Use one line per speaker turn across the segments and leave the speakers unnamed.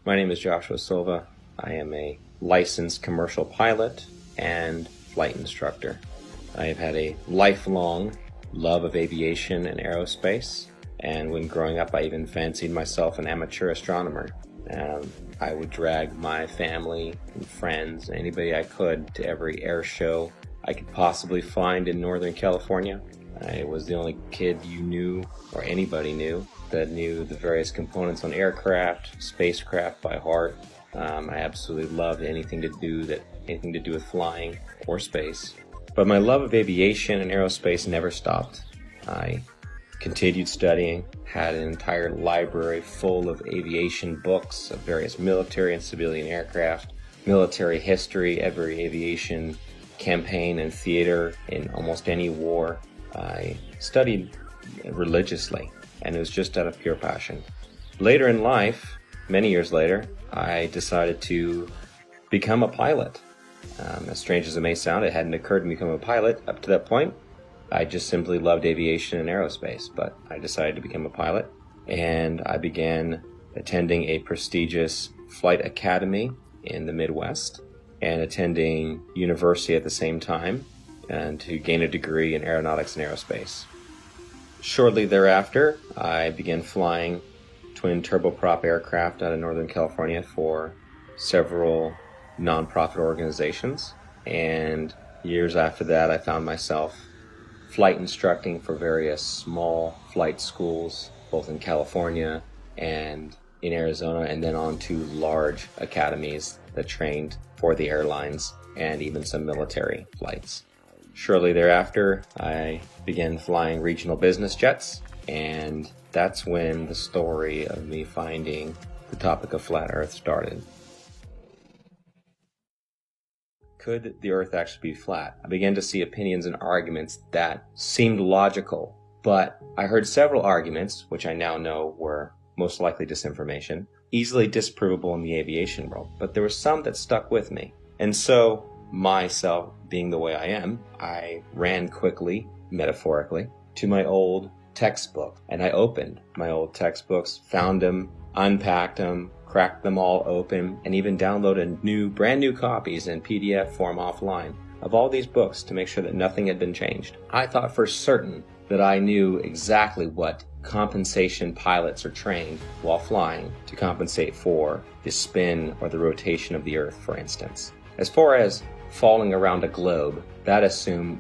My name is Joshua Silva. I am a licensed commercial pilot and flight instructor. I have had a lifelong love of aviation and aerospace, and when growing up I even fancied myself an amateur astronomer. I would drag my family and friends, anybody I could, to every air show I could possibly find in Northern California. I was the only kid you knew, or anybody knew, that knew the various components on aircraft, spacecraft by heart. I absolutely loved anything to do with flying or space. But my love of aviation and aerospace never stopped. I continued studying, had an entire library full of aviation books of various military and civilian aircraft, military history, every aviation campaign and theater in almost any war. I studied religiously, and it was just out of pure passion. Later in life, many years later, I decided to become a pilot. As strange as it may sound, it hadn't occurred to me to become a pilot up to that point. I just simply loved aviation and aerospace, but I decided to become a pilot, and I began attending a prestigious flight academy in the Midwest and attending university at the same time, and to gain a degree in aeronautics and aerospace. Shortly thereafter, I began flying twin turboprop aircraft out of Northern California for several nonprofit organizations, and years after that I found myself flight instructing for various small flight schools, both in California and in Arizona, and then on to large academies that trained for the airlines and even some military flights. Shortly thereafter, I began flying regional business jets, and that's when the story of me finding the topic of flat Earth started. Could the Earth actually be flat? I began to see opinions and arguments that seemed logical, but I heard several arguments, which I now know were most likely disinformation, easily disprovable in the aviation world, but there were some that stuck with me. And so, myself being the way I am, I ran quickly, metaphorically, to my old textbook, and I opened my old textbooks, found them, unpacked them, cracked them all open, and even downloaded brand new copies in PDF form offline of all these books to make sure that nothing had been changed. I thought for certain that I knew exactly what compensation pilots are trained while flying to compensate for the spin or the rotation of the Earth, for instance. As far as falling around a globe, I assumed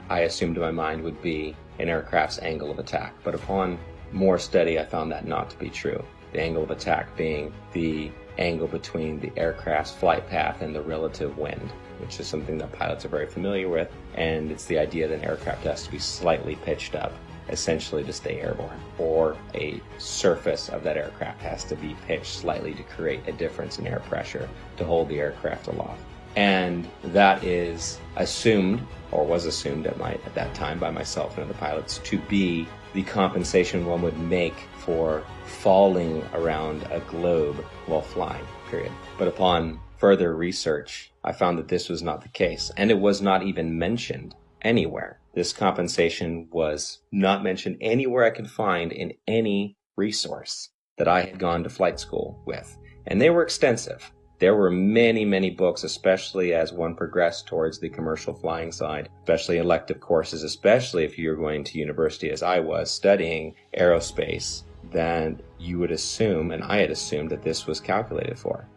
in my mind would be an aircraft's angle of attack. But upon more study, I found that not to be true. The angle of attack being the angle between the aircraft's flight path and the relative wind, which is something that pilots are very familiar with, and it's the idea that an aircraft has to be slightly pitched up, essentially to stay airborne, or a surface of that aircraft has to be pitched slightly to create a difference in air pressure to hold the aircraft aloft. And that is assumed, or was assumed at that time by myself and other pilots, to be the compensation one would make for falling around a globe while flying, period. But upon further research, I found that this was not the case, and it was not even mentioned anywhere. This compensation was not mentioned anywhere I could find in any resource that I had gone to flight school with, and they were extensive. There were many, many books, especially as one progressed towards the commercial flying side, especially elective courses, especially if you're going to university as I was studying aerospace, that you would assume, and I had assumed, that this was calculated for.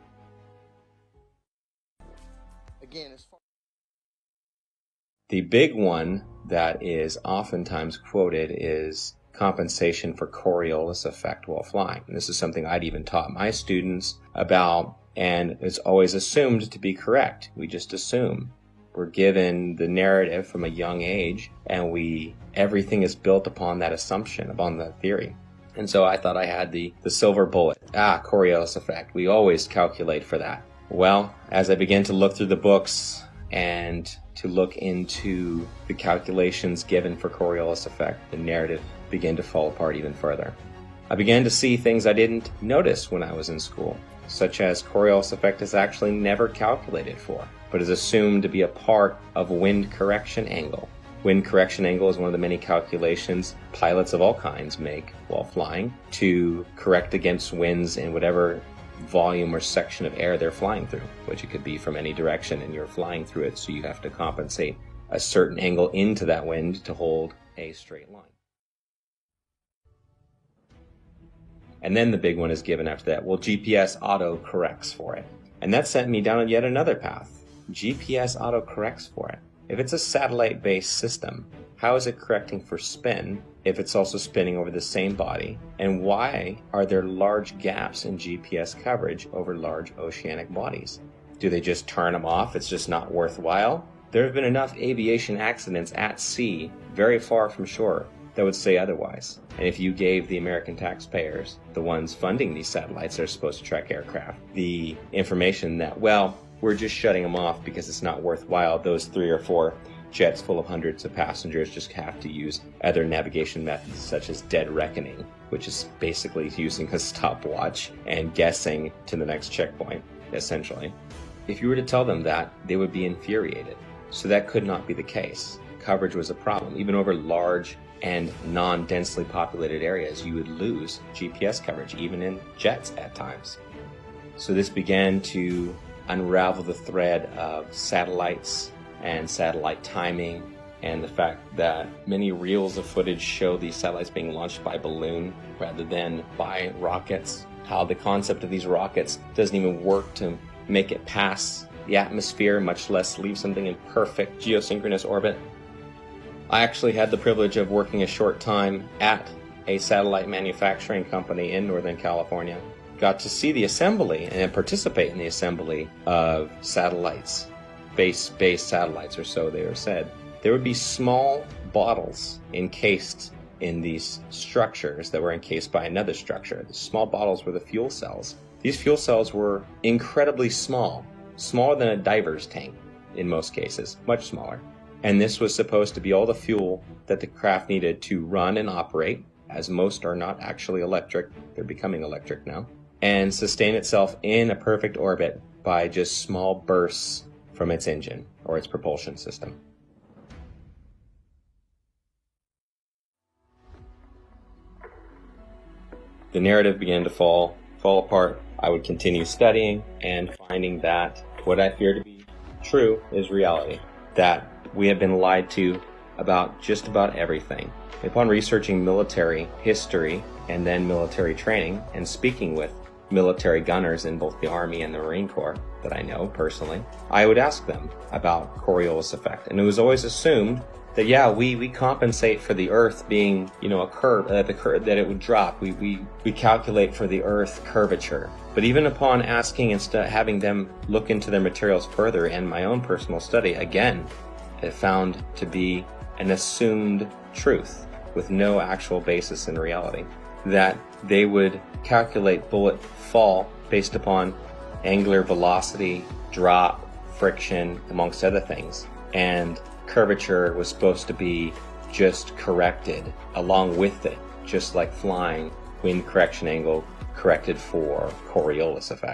The big one that is oftentimes quoted is compensation for Coriolis Effect while flying. And this is something I'd even taught my students about, and it's always assumed to be correct. We just assume. We're given the narrative from a young age, and everything is built upon that assumption, upon that theory. And so I thought I had the silver bullet. Coriolis Effect. We always calculate for that. Well, as I began to look through the books and to look into the calculations given for Coriolis Effect, the narrative began to fall apart even further. I began to see things I didn't notice when I was in school, such as Coriolis Effect is actually never calculated for, but is assumed to be a part of wind correction angle. Wind correction angle is one of the many calculations pilots of all kinds make while flying to correct against winds in whatever volume or section of air they're flying through, which it could be from any direction, and you're flying through it, so you have to compensate a certain angle into that wind to hold a straight line. And then the big one is given after that. Well, GPS auto corrects for it. And that sent me down yet another path. GPS auto corrects for it. If it's a satellite-based system, how is it correcting for spin if it's also spinning over the same body? And why are there large gaps in GPS coverage over large oceanic bodies? Do they just turn them off? It's just not worthwhile? There have been enough aviation accidents at sea, very far from shore, that would say otherwise. And if you gave the American taxpayers, the ones funding these satellites that are supposed to track aircraft, the information that, well, we're just shutting them off because it's not worthwhile, those 3 or 4 jets full of hundreds of passengers just have to use other navigation methods such as dead reckoning, which is basically using a stopwatch and guessing to the next checkpoint, essentially. If you were to tell them that, they would be infuriated. So that could not be the case. Coverage was a problem. Even over large and non-densely populated areas, you would lose GPS coverage, even in jets at times. So this began to unravel the thread of satellites and satellite timing, and the fact that many reels of footage show these satellites being launched by balloon rather than by rockets. How the concept of these rockets doesn't even work to make it past the atmosphere, much less leave something in perfect geosynchronous orbit. I actually had the privilege of working a short time at a satellite manufacturing company in Northern California. Got to see the assembly and participate in the assembly of satellites, space-based satellites, or so they are said. There would be small bottles encased in these structures that were encased by another structure. The small bottles were the fuel cells. These fuel cells were incredibly small, smaller than a diver's tank in most cases, much smaller. And this was supposed to be all the fuel that the craft needed to run and operate, as most are not actually electric, they're becoming electric now, and sustain itself in a perfect orbit by just small bursts from its engine or its propulsion system. The narrative began to fall apart. I would continue studying and finding that what I fear to be true is reality, that we have been lied to about just about everything. Upon researching military history and then military training and speaking with military gunners in both the Army and the Marine Corps that I know personally, I would ask them about Coriolis Effect. And it was always assumed that, yeah, we compensate for the Earth being, a curve, that it would drop. We calculate for the Earth curvature. But even upon asking and having them look into their materials further and my own personal study, again, it found to be an assumed truth with no actual basis in reality, that they would calculate bullet fall based upon angular velocity, drop, friction, amongst other things. And curvature was supposed to be just corrected along with it, just like flying, wind correction angle corrected for Coriolis effect.